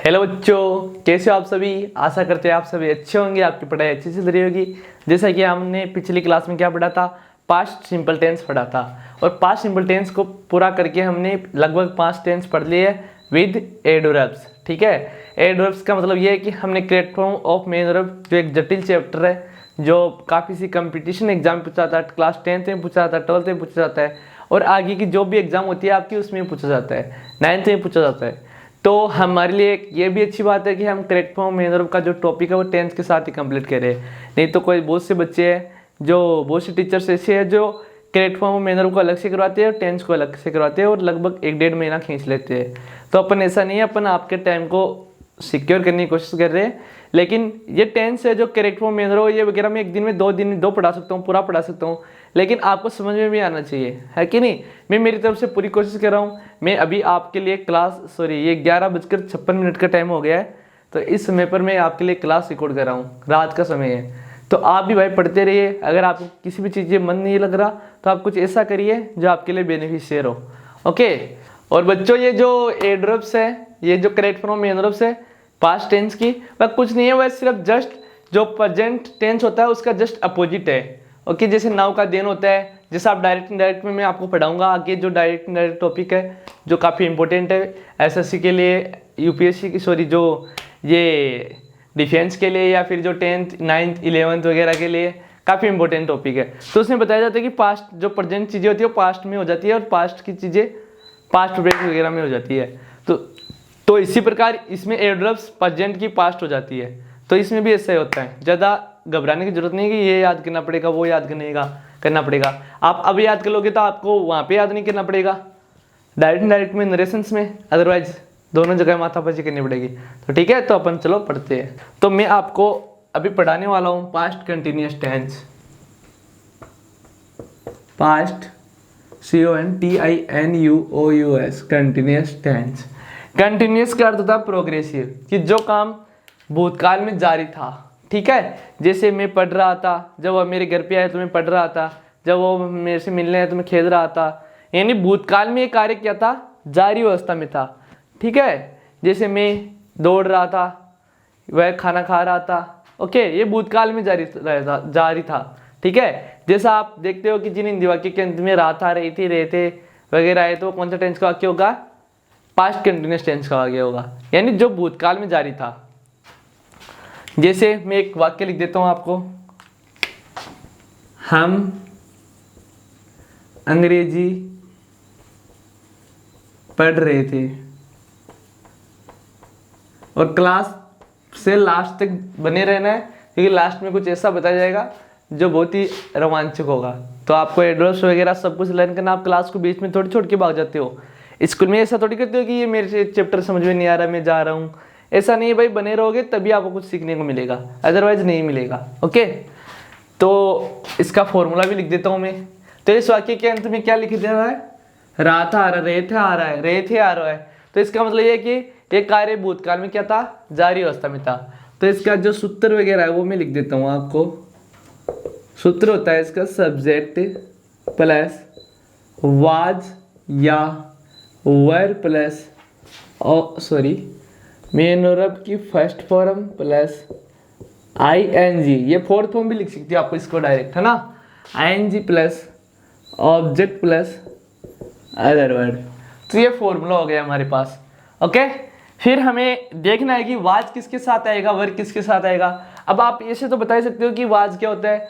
Hello बच्चों, कैसे हो आप सभी। आशा करते हैं आप सभी अच्छे होंगे, आपकी पढ़ाई अच्छी से चल रही होगी। जैसा कि हमने पिछली क्लास में क्या पढ़ा था, पास्ट सिंपल टेंस पढ़ा था। और पास्ट सिंपल टेंस को पूरा करके हमने लगभग 5 टेंस पढ़ लिए विद एडवर्ब्स। ठीक है, एडवर्ब्स का मतलब ये है कि हमने correct form of main verb, जो एक जटिल चैप्टर है, जो काफ़ी सी कंपटीशन एग्जाम में पूछा जाता है, क्लास 10th में पूछा जाता है, 12th में पूछा जाता है, और आगे की जो भी एग्जाम होती है आपकी उसमें पूछा जाता है, 9th में पूछा जाता है। तो हमारे लिए ये भी अच्छी बात है कि हम करेक्ट फॉर्म मेन वर्ब का जो टॉपिक है वो 10th के साथ ही कंप्लीट करें। नहीं तो कोई बहुत से बच्चे हैं, जो बहुत से टीचर्स ऐसे हैं जो करेक्ट फॉर्म मेन वर्ब को अलग से करवाते हैं और 10th को अलग से करवाते हैं और लगभग 1-1.5 महीना खींच लेते हैं। तो अपन ऐसा नहीं है, अपन आपके टाइम को सिक्योर करने की कोशिश कर रहे हैं। लेकिन ये 10th है जो करेक्ट फॉर्म मेन वर्ब ये वगैरह मैं एक दिन में 2 दिन 2 पढ़ा सकता हूँ, पूरा पढ़ा सकता हूँ, लेकिन आपको समझ में भी आना चाहिए, है कि नहीं। मैं मेरी तरफ से पूरी कोशिश कर रहा हूँ। मैं अभी आपके लिए ये 11:56 का टाइम हो गया है, तो इस समय पर मैं आपके लिए क्लास रिकॉर्ड कर रहा हूँ, रात का समय है। तो आप भी भाई पढ़ते रहिए। अगर आपको किसी भी चीज़ में मन नहीं लग रहा तो आप कुछ ऐसा करिए जो आपके लिए बेनिफिशियल हो। ओके। और बच्चों, ये जो एडवर्ब्स है, ये जो करेक्ट फॉर्म मेन वर्ब्स है पास्ट टेंस की, वह कुछ नहीं है, वह सिर्फ जस्ट जो प्रेजेंट टेंस होता है उसका जस्ट अपोजिट है। ओके, जैसे नाउ का देन होता है, जैसे आप डायरेक्ट इनडायरेक्ट में मैं आपको पढ़ाऊंगा आगे, जो डायरेक्ट इनडायरेक्ट टॉपिक है जो काफ़ी इंपॉर्टेंट है एसएससी के लिए, यूपीएससी की जो ये डिफेंस के लिए, या फिर जो 10th 9th 11th वगैरह के लिए काफ़ी इंपॉर्टेंट टॉपिक है। तो उसमें बताया जाता है कि पास्ट जो प्रेजेंट चीज़ें होती है वो पास्ट में हो जाती है और पास्ट की चीज़ें पास्ट ब्रेक वगैरह में हो जाती है। तो इसी प्रकार इसमें एडवर्ब्स प्रेजेंट की पास्ट हो जाती है। तो इसमें भी ऐसा ही होता है, ज़्यादा घबराने की जरूरत नहीं है कि ये याद करना पड़ेगा, वो याद करना पड़ेगा। आप अब याद कर लोगे तो आपको वहाँ पे याद नहीं करना पड़ेगा, डायरेक्ट में नरेशंस में, अदरवाइज दोनों जगह माथापच्ची करनी पड़ेगी। तो ठीक है, तो अपन चलो पढ़ते हैं। तो मैं आपको अभी पढ़ाने वाला हूँ past continuous tense. Past CONTINUOUS continuous tense. Continuous का अर्थ होता है प्रोग्रेसिव, कि जो काम भूतकाल में जारी था। ठीक है, जैसे मैं पढ़ रहा था, जब वो मेरे घर पे आए तो मैं पढ़ रहा था, जब वो मेरे से मिलने आए तो मैं खेल रहा था। यानी भूतकाल में ये कार्य क्या था, जारी अवस्था में था। ठीक है, जैसे मैं दौड़ रहा था, वह खाना खा रहा था। ओके, ये भूतकाल में जारी था। ठीक है, जैसा आप देखते हो कि जिन हिंदी वाक्य के अंत में रहा था, रही थी, रहे थे वगैरह है, तो कौन सा टेंस का वाक्य होगा, पास्ट कंटिन्यूअस टेंस का वाक्य होगा, यानी जो भूतकाल में जारी था। जैसे मैं एक वाक्य लिख देता हूं आपको, हम अंग्रेजी पढ़ रहे थे, और क्लास से लास्ट तक बने रहना है, क्योंकि लास्ट में कुछ ऐसा बताया जाएगा जो बहुत ही रोमांचक होगा। तो आपको एड्रेस वगैरह सब कुछ लर्न करना, आप क्लास को बीच में थोड़ी छोड़ के भाग जाते हो। स्कूल में ऐसा थोड़ी करते हो कि ये मेरे चैप्टर समझ में नहीं आ रहा, मैं जा रहा हूँ। ऐसा नहीं है भाई, बने रहोगे तभी आपको कुछ सीखने को मिलेगा, अदरवाइज नहीं मिलेगा। ओके, तो इसका फॉर्मूला भी लिख देता हूँ मैं। तो इस वाक्य के अंत में क्या लिख दे रहा है, रहा था आ रहा, रहे थे आ रहा है, रहे थे आ रहा है। तो इसका मतलब ये है कि ये कार्य भूतकाल में क्या था, जारी अवस्था में था। तो इसका जो सूत्र वगैरह है वो मैं लिख देता हूँ आपको। सूत्र होता है इसका सब्जेक्ट प्लस वाज या वर प्लस मेन वर्ब की फर्स्ट फॉर्म प्लस ING, ये फोर्थ फॉर्म भी लिख सकती है आपको इसको डायरेक्ट, है ना, ING plus object plus other word. तो ये फॉर्मूला हो गया हमारे पास। ओके, फिर हमें देखना है कि वाज किसके साथ आएगा, वर्ब किसके साथ आएगा। अब आप ऐसे तो बता ही सकते हो कि वाज क्या होता है,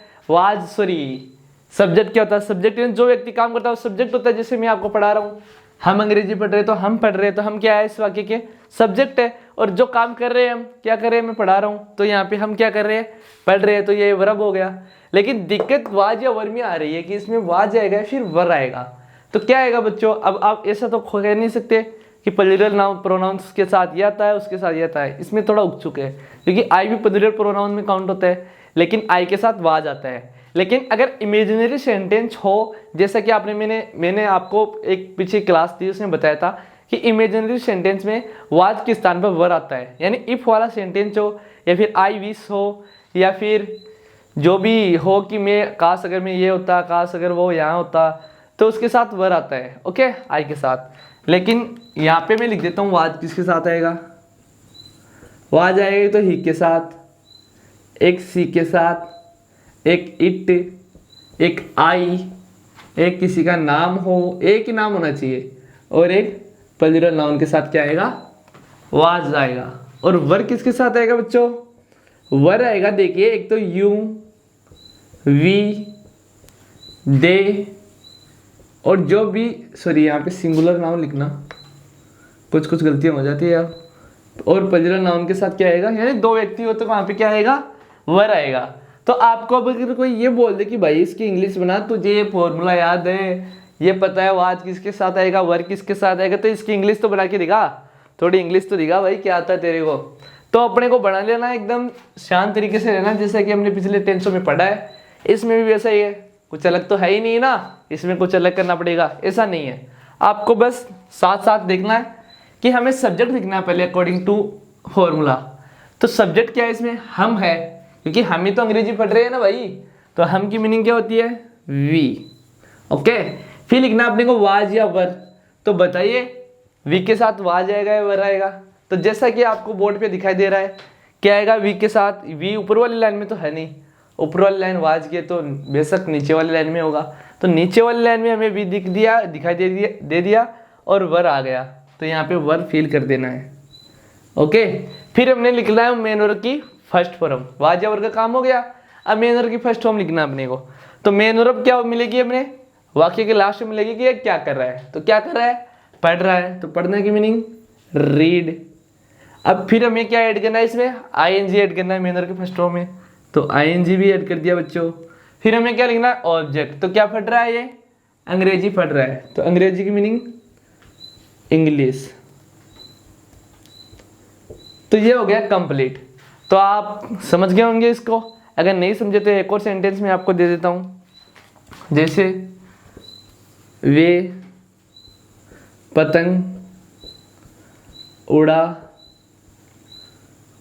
सब्जेक्ट क्या होता है। सब्जेक्ट जो व्यक्ति काम करता है वो सब्जेक्ट होता है। जैसे मैं आपको पढ़ा रहा हूँ, हम अंग्रेजी पढ़ रहे, तो हम पढ़ रहे, तो हम क्या है इस वाक्य के, सब्जेक्ट है। और जो काम कर रहे हैं, हम क्या कर रहे हैं, मैं पढ़ा रहा हूँ, तो यहाँ पे हम क्या कर रहे हैं, पढ़ रहे हैं, तो ये वर्ब हो गया। लेकिन दिक्कत वाज या वर्ब में आ रही है कि इसमें वाज आएगा फिर वर्ब आएगा। तो क्या आएगा बच्चों, अब आप ऐसा तो कह नहीं सकते कि प्लूरल नाउन प्रोनाउंस के साथ ये आता है, उसके साथ ये आता है। इसमें थोड़ा उकचुक है, क्योंकि आई भी प्लूरल प्रोनाउन में काउंट होता है, लेकिन आई के साथ वाज आता है। लेकिन अगर इमेजिनरी सेंटेंस हो, जैसा कि आपने मैंने आपको एक पीछे क्लास थी उसमें बताया था कि इमेजिनरी सेंटेंस में वाज के स्थान पर वर आता है। यानी इफ वाला सेंटेंस हो, या फिर आई विश हो, या फिर जो भी हो कि मैं काश अगर मैं ये होता, काश अगर वो यहाँ होता, तो उसके साथ वर आता है। ओके, आई के साथ। लेकिन यहाँ पे मैं लिख देता हूँ वाज किसके साथ आएगा, वाज आएगी तो ही के साथ, एक सी के साथ, एक इट, एक आई, एक किसी का नाम हो, एक ही नाम होना चाहिए, और एक प्लूरल नाउन के साथ क्या आएगा, वाज आएगा। और वर किसके साथ आएगा बच्चों, वर आएगा देखिए, एक तो यू, वी, दे, और जो भी, सॉरी यहाँ पे सिंगुलर नाउन लिखना, कुछ कुछ गलतियां हो जाती है यार, और प्लूरल नाउन के साथ क्या आएगा, यानी दो व्यक्ति हो तो वहां पे क्या आएगा, वर आएगा। तो आपको अब अगर कोई ये बोल दे कि भाई इसकी इंग्लिश बना, तुझे ये फॉर्मूला याद है, ये पता है वाज किसके साथ आएगा, वर किसके साथ आएगा, तो इसकी इंग्लिश तो बना के दिखा, थोड़ी इंग्लिश तो दिखा भाई, क्या आता है तेरे को। तो अपने को बना लेना, एकदम शांत तरीके से रहना, जैसा कि हमने पिछले टेंसों में पढ़ा है। इसमें भी वैसा ही है, कुछ अलग तो है ही नहीं ना, इसमें कुछ अलग करना पड़ेगा ऐसा नहीं है। आपको बस साथ साथ देखना है कि हमें सब्जेक्ट लिखना है पहले अकॉर्डिंग टू फॉर्मूला। तो सब्जेक्ट क्या है इसमें, हम है, क्योंकि हम ही तो अंग्रेजी पढ़ रहे हैं ना भाई, तो हम की मीनिंग क्या होती है, वी। ओके, फिर लिखना अपने को वाज या वर। तो बताइए वी के साथ वाज आएगा या वर आएगा, तो जैसा कि आपको बोर्ड पे दिखाई दे रहा है क्या आएगा, वी के साथ, वी ऊपर वाली लाइन में तो है नहीं, ऊपर वाली लाइन वाज की है, तो बेशक नीचे वाली लाइन में होगा, तो नीचे वाली लाइन में हमें वी दिखाई दे दिया और वर आ गया, तो यहाँ पे वर फिल कर देना है। ओके, फिर हमने लिखना है मेन वर्ब की फर्स्ट फॉर्म, वाज या वर का काम हो गया। अब मेन वर्ब की फर्स्ट फॉर्म लिखना अपने को, तो मेन वर्ब क्या मिलेगी अपने वाक्य के लास्ट में मिलेगी कि ये क्या कर रहा है, तो क्या कर रहा है, पढ़ रहा है, तो पढ़ने की मीनिंग रीड। अब फिर हमें क्या ऐड करना है इसमें, आईएनजी ऐड करना है मेन वर्ब की फर्स्ट फॉर्म में, तो आईएनजी भी ऐड कर दिया बच्चों। फिर हमें क्या लिखना है, ऑब्जेक्ट, तो क्या पढ़ रहा है ये, अंग्रेजी पढ़ रहा है, तो अंग्रेजी की मीनिंग इंग्लिश। तो ये हो गया कंप्लीट। तो आप समझ गए होंगे इसको, अगर नहीं समझे तो एक और सेंटेंस में आपको दे देता हूँ, जैसे वे पतंग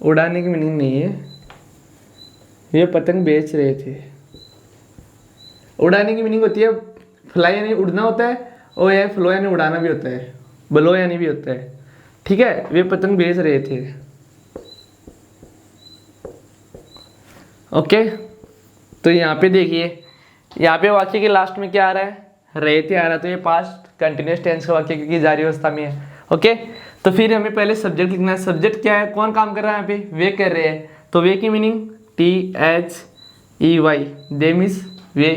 उड़ाने की मीनिंग नहीं है, ये पतंग बेच रहे थे। उड़ाने की मीनिंग होती है फ्लाई यानी उड़ना होता है, और यह फ्लो यानी उड़ाना भी होता है, ब्लो यानी भी होता है, ठीक है। वे पतंग बेच रहे थे। ओके, तो यहाँ पे देखिए, यहाँ पे वाक्य के लास्ट में क्या आ रहा है, रहे थे आ रहा है, तो ये पास्ट कंटिन्यूअस टेंस का वाक्य क्योंकि जारी अवस्था में है। ओके, तो फिर हमें पहले सब्जेक्ट लिखना है। सब्जेक्ट क्या है, कौन काम कर रहा है यहाँ पे, वे कर रहे हैं, तो वे की मीनिंग THEY, दे मीन्स वे।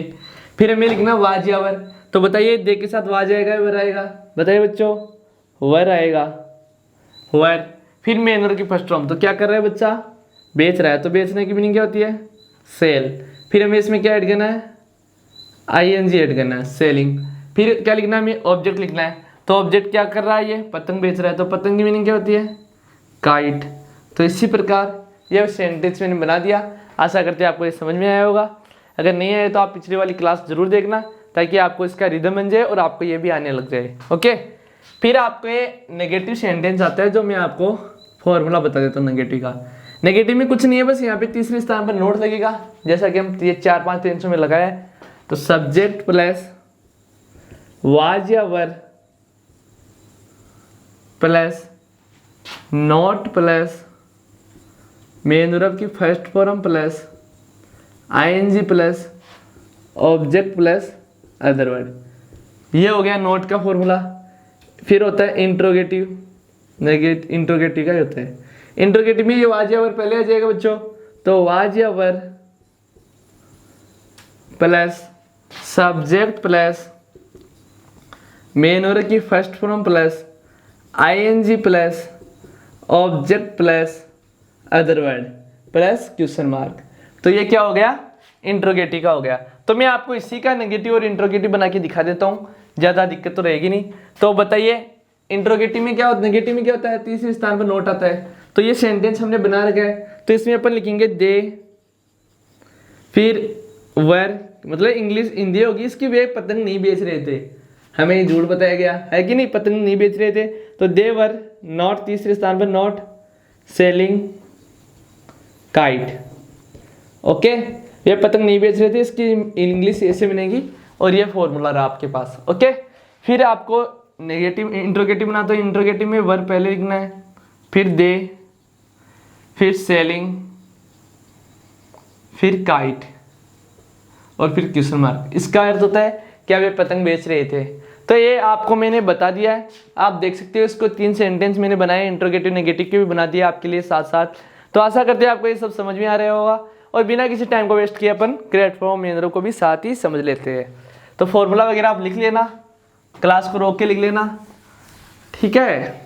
फिर हमें लिखना वाज या वर, तो बताइए दे के साथ वाज आएगा वर आएगा, बताइए बच्चों, वर आएगा, वर। फिर मेन वर्ब की फर्स्ट फॉर्म, तो क्या कर रहा है बच्चा, बेच रहा है, तो बेचने की मीनिंग क्या होती है, सेल। फिर हमें इसमें क्या ऐड करना है, ING ऐड करना है, सेलिंग। फिर क्या लिखना है, हमें ऑब्जेक्ट लिखना है, तो ऑब्जेक्ट क्या कर रहा है, ये पतंग बेच रहा है, तो पतंग की मीनिंग क्या होती है, काइट। तो इसी प्रकार यह सेंटेंस मैंने बना दिया। आशा करते हैं आपको ये समझ में आया होगा। अगर नहीं आया तो आप पिछली वाली क्लास जरूर देखना, ताकि आपको इसका रिदम बन जाए और आपको ये भी आने लग जाए। ओके, फिर आपको ये नेगेटिव सेंटेंस आता है, जो मैं आपको फॉर्मूला बता देता हूँ नेगेटिव का। नेगेटिव में कुछ नहीं है, बस यहाँ पे तीसरे स्थान पर नोट लगेगा, जैसा कि हम ये 4-5 टेंसों में लगाया है। तो सब्जेक्ट प्लस वाज या were plus not plus main verb की first form plus ING plus object plus other word, ये हो गया नोट का फॉर्मूला। फिर होता है इंट्रोगेटिव, इंट्रोगेटिव का होता है। इंट्रोगेटिव में ये वाज या वर पहले आ जाएगा बच्चों, तो वाज या were plus subject plus main verb की first form plus ING plus object plus other word plus question mark. तो ये क्या हो गया, इंट्रोगेटिव का हो गया। तो मैं आपको इसी का नेगेटिव और इंट्रोगेटिव बना के दिखा देता हूँ, ज़्यादा दिक्कत तो रहेगी नहीं। तो बताइए इंट्रोगेटिव में क्या होता है, नेगेटिव में क्या होता है, तीसरे स्थान पर नोट आता है। तो ये सेंटेंस हमने बना रखा है, तो इसमें अपन लिखेंगे दे, फिर वर, मतलब इंग्लिश हिंदी होगी इसकी, वे पतंग नहीं बेच रहे थे, हमें ये झूठ बताया गया है कि नहीं, पतंग नहीं बेच रहे थे। तो दे वर नॉट, तीसरे स्थान पर नॉट सेलिंग काइट। ओके, ये पतंग नहीं बेच रहे थे, इसकी इंग्लिश ऐसे बनेगी, और ये फॉर्मूला रहा आपके पास। ओके, फिर आपको नेगेटिव इंट्रोगेटिव बना, तो इंट्रोगेटिव में वर पहले लिखना है, फिर दे, फिर सेलिंग, फिर काइट और फिर क्वेश्चन मार्क। इसका अर्थ होता है कि आप ये पतंग बेच रहे थे। तो ये आपको मैंने बता दिया है, आप देख सकते हो इसको 3 सेंटेंस मैंने बनाए, इंट्रोगेटिव नेगेटिव के भी बना दिया आपके लिए साथ साथ। तो आशा करते हैं आपको ये सब समझ में आ रहा होगा और बिना किसी टाइम को वेस्ट किए अपन क्रिएट फॉर्म मेन वर्ब को भी साथ ही समझ लेते हैं। तो फॉर्मूला वगैरह आप लिख लेना, क्लास को रोक के लिख लेना, ठीक है।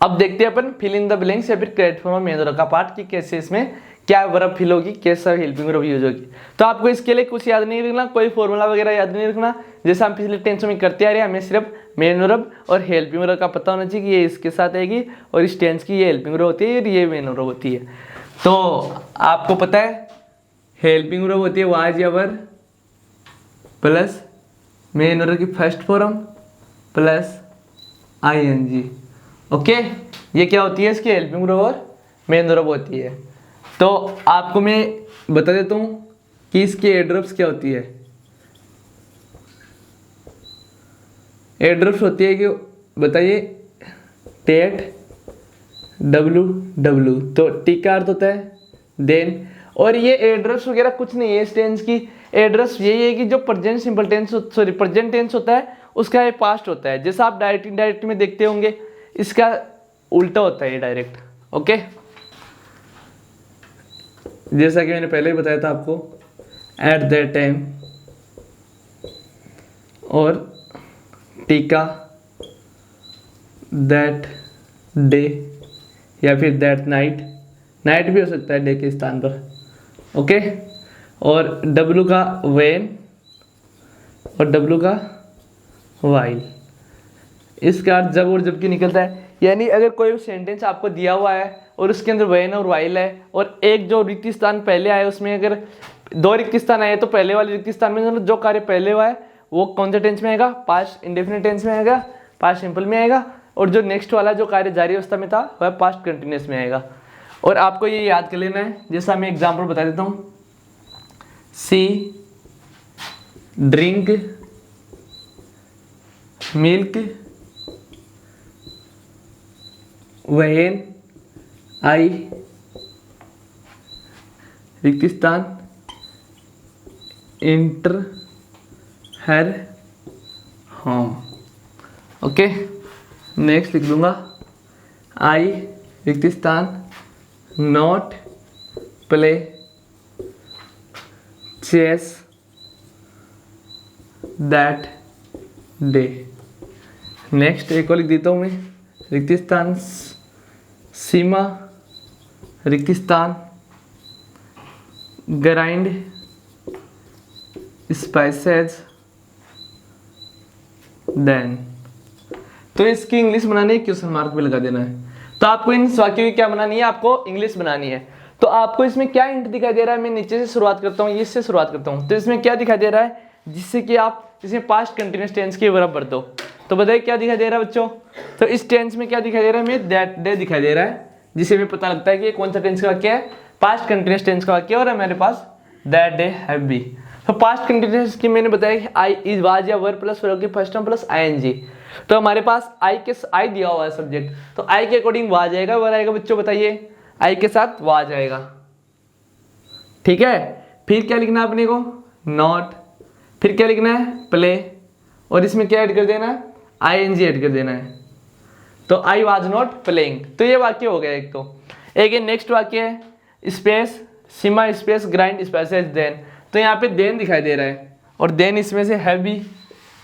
अब देखते हैं अपन फिल इन द ब्लैंक्स या फिर क्रिएट फॉर्म मेन वर्ब का पार्ट कि कैसे इसमें क्या वर्ब फिल होगी, कैसा हेल्पिंग वर्ब यूज होगी। तो आपको इसके लिए कुछ याद नहीं रखना, कोई फॉर्मूला वगैरह याद नहीं रखना, जैसा हम पिछले टेंस में करते आ रहे हैं। हमें सिर्फ मेन वर्ब और हेल्पिंग वर्ब का पता होना चाहिए कि ये इसके साथ आएगी और इस टेंस की ये हेल्पिंग वर्ब होती है और ये मेन वर्ब होती है। तो आपको पता है हेल्पिंग वर्ब होती है वाज या वर प्लस मेन वर्ब की first form plus I N G. Okay, ये क्या होती है, इसकी हेल्पिंग वर्ब और मेन वर्ब होती है। तो आपको मैं बता देता हूं कि इसकी एडवर्ब्स क्या होती है। एडवर्ब्स होती है कि बताइए टेट डब्लू डब्लू, तो टी का अर्थ होता है देन। और ये एडवर्ब्स वगैरह कुछ नहीं है इस टेंस की। एडवर्ब्स यही है कि जो present simple tense sorry present tense होता है उसका ये पास्ट होता है। जैसा आप डायरेक्ट इनडायरेक्ट में देखते होंगे, इसका उल्टा होता है ये डायरेक्ट। ओके, जैसा कि मैंने पहले ही बताया था आपको, एट दैट टाइम और टीका दैट डे या फिर दैट नाइट, नाइट भी हो सकता है डे के स्थान पर। ओके, और डब्लू का वेन और डब्लू का वाइल, इसका अर्थ जब और जबकि निकलता है। यानी अगर कोई सेंटेंस आपको दिया हुआ है और उसके अंदर वेन और वाइल है और एक जो रिक्त स्थान पहले आए उसमें अगर 2 रिक्त स्थान आए तो पहले वाले रिक्त स्थान में जो कार्य पहले हुआ है वो कौन से टेंस में आएगा, पास्ट इंडेफिनिट टेंस में आएगा, पास्ट सिंपल में आएगा। और जो नेक्स्ट वाला जो कार्य जारी अवस्था में था वह पास्ट कंटिन्यूअस में आएगा। और आपको ये याद कर लेना है, जैसा मैं एग्जाम्पल बता देता हूँ। She drink milk when I रिक्त स्थान enter her home. Okay, next लिख दूंगा आई रिक्त स्थान not play chess that day. Next एक और लिख देता हूँ मैं, रिक्त स्थान सीमा रिक्त स्थान ग्राइंड स्पाइसेस देन। तो इसकी इंग्लिश बनानी है, क्वेश्चन मार्क भी लगा देना है। तो आपको इन वाक्यों की क्या बनानी है, आपको इंग्लिश बनानी है। तो आपको इसमें क्या हिंट दिखाई दे रहा है, मैं नीचे से शुरुआत करता हूँ, इससे शुरुआत करता हूँ। तो इसमें क्या दिखाई दे रहा है जिससे कि आप इसमें पास्ट कंटिन्यूअस टेंस के वर्ब भर दो। तो बताइए क्या दिखाई दे रहा है बच्चों। तो इस टेंस में क्या दिखाई दे रहा है, में दैट डे दिखाई दे रहा है, जिससे हमें पता लगता है कि कौन सा टेंस का वाक्य है, पास्ट कंटिन्यूअस टेंस का वाक्य। और हमारे पास दैट डे हैव बी। तो पास्ट कंटिन्यूअस की मैंने बताया कि आई इज वाज या वर प्लस वर्ब की फर्स्ट टर्म प्लस आईएनजी। तो हमारे पास आई दिया हुआ है सब्जेक्ट, तो आई के अकॉर्डिंग वाज आएगा, वर आएगा बच्चों बताइए, आई के साथ वाज आएगा। ठीक है, फिर क्या लिखना है अपने को, नॉट, फिर क्या लिखना है, प्ले, और इसमें क्या ऐड कर देना है, आईएनजी ऐड कर देना है। तो आई वाज नॉट प्लेइंग। तो ये वाक्य हो गया एक। तो एक नेक्स्ट वाक्य है स्पेस सीमा स्पेस ग्राइंड स्पेसेस देन। तो यहाँ पे देन दिखाई दे रहा है और देन इसमें से है भी।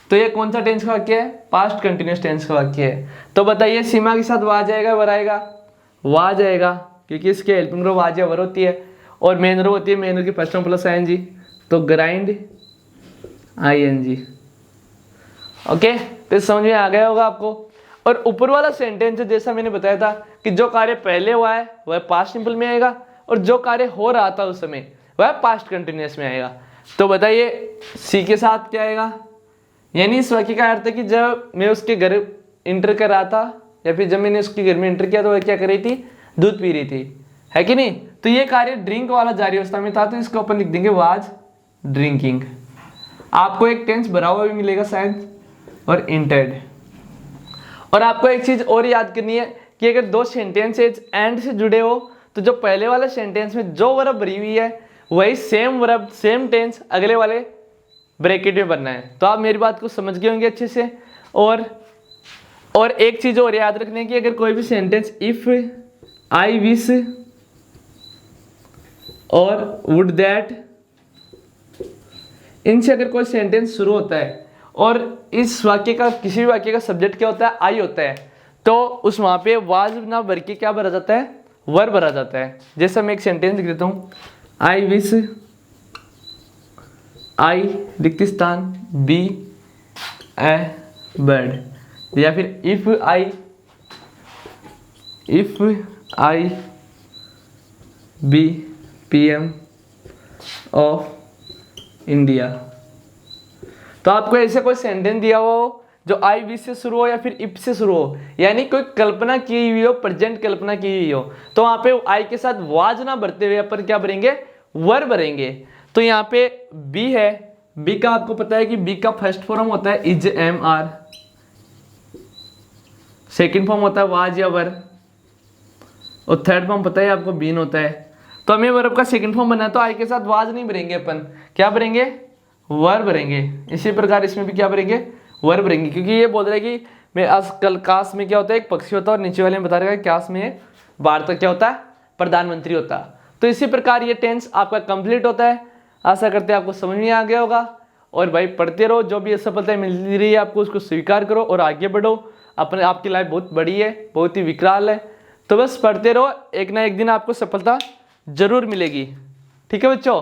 तो ये कौन सा टेंस का वाक्य है, पास्ट कंटिन्यूअस टेंस का वाक्य है। तो बताइए सीमा के साथ वाज आएगा, वर आएगा, वाज आएगा, क्योंकि इसके हेल्पिंग वर्ब वाज या वर होती है और मेन वर्ब होती है मेन वर्ब की फर्स्ट टर्म प्लस आईएनजी। तो ग्राइंड आईएनजी। ओके, तो समझ में आ गया होगा आपको। और ऊपर वाला सेंटेंस जैसा मैंने बताया था कि जो कार्य पहले हुआ है वह पास्ट सिंपल में आएगा और जो कार्य हो रहा था उस समय वह पास्ट कंटिन्यूअस में आएगा। तो बताइए सी के साथ क्या आएगा, यानी इस वाक्य का अर्थ है कि जब मैं उसके घर इंटर कर रहा था या फिर जब मैंने उसके घर में इंटर किया तो वह क्या कर रही थी, दूध पी रही थी, है कि नहीं। तो ये कार्य ड्रिंक वाला जारी अवस्था में था, तो इसको अपन लिख देंगे वाज ड्रिंकिंग। आपको एक टेंस भरा हुआ भी मिलेगा शायद और इंटेड। और आपको एक चीज और याद करनी है कि अगर दो सेंटेंसेज एंड से जुड़े हो तो जो पहले वाले सेंटेंस में जो वर्ब भरी हुई है वही सेम वर्ब सेम टेंस अगले वाले ब्रैकेट में बनना है। तो आप मेरी बात को समझ गए होंगे अच्छे से। और एक चीज और याद रखने की, अगर कोई भी सेंटेंस इफ, आई विश और वुड दैट, इनसे अगर कोई सेंटेंस शुरू होता है और इस वाक्य का किसी भी वाक्य का सब्जेक्ट क्या होता है, आई होता है, तो उस वहां पे वाज ना भर के क्या भरा जाता है, वर्ब भरा जाता है। जैसे मैं एक सेंटेंस लिख देता हूं, आई विश आई रिक्त स्थान बी ए बर्ड, या फिर if I be PM of India. तो आपको ऐसे कोई सेंटेंस दिया हो जो आई विश से शुरू हो या फिर इफ से शुरू हो, यानी कोई कल्पना की हुई हो, प्रेजेंट कल्पना की हुई हो, तो वहां पे आई के साथ वाज ना भरते हुए अपन क्या भरेंगे, वर्ब भरेंगे। तो यहाँ पे बी है, बी का आपको पता है कि बी का फर्स्ट फॉर्म होता है is am are, second form होता है वाज या वर, और थर्ड फॉर्म पता है आपको बीन होता है। तो हमें वर्ब का सेकंड फॉर्म बना है, तो आई के साथ वाज नहीं भरेंगे अपन, क्या भरेंगे, वर्ब भरेंगे। इसी प्रकार इसमें भी क्या भरेंगे, वर्ब भरेंगे, क्योंकि ये बोल रहा है कि मैं आज कल काश में क्या होता है, एक पक्षी होता है, और नीचे वाले में बता रहा है काश में भारत क्या होता है, प्रधानमंत्री होता है। तो इसी प्रकार ये टेंस आपका कंप्लीट होता है। आशा करते हैं आपको समझ में आ गया होगा। और भाई पढ़ते रहो, जो भी सफलता मिल रही है आपको उसको स्वीकार करो और आगे बढ़ो। अपने आपकी लाइफ बहुत बड़ी है, बहुत ही विकराल है, तो बस पढ़ते रहो, एक ना एक दिन आपको सफलता जरूर मिलेगी। ठीक है बच्चों,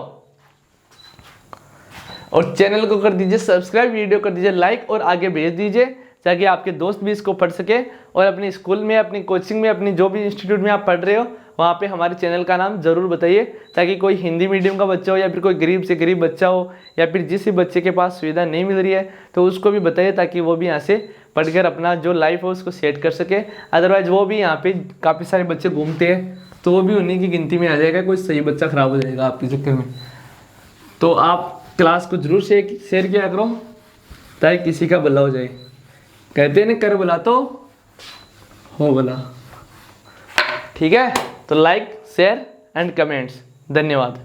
और चैनल को कर दीजिए सब्सक्राइब, वीडियो कर दीजिए लाइक और आगे भेज दीजिए ताकि आपके दोस्त भी इसको पढ़ सके। और अपने स्कूल में, अपनी कोचिंग में, अपनी जो भी इंस्टीट्यूट में आप पढ़ रहे हो वहाँ पे हमारे चैनल का नाम जरूर बताइए, ताकि कोई हिंदी मीडियम का बच्चा हो या फिर कोई गरीब से गरीब बच्चा हो या फिर जिस भी बच्चे के पास सुविधा नहीं मिल रही है तो उसको भी बताइए, ताकि वो भी यहाँ से पढ़कर अपना जो लाइफ है उसको सेट कर सके। अदरवाइज वो भी यहाँ पे काफ़ी सारे बच्चे घूमते हैं तो वो भी उन्हीं की गिनती में आ जाएगा, कोई सही बच्चा खराब हो जाएगा आपके चक्कर में। तो आप क्लास को जरूर शेयर किया करो ताकि किसी का भला हो जाए। कहते हैं ना, कर भला तो हो भला। ठीक है, तो लाइक, शेयर एंड कमेंट्स। धन्यवाद।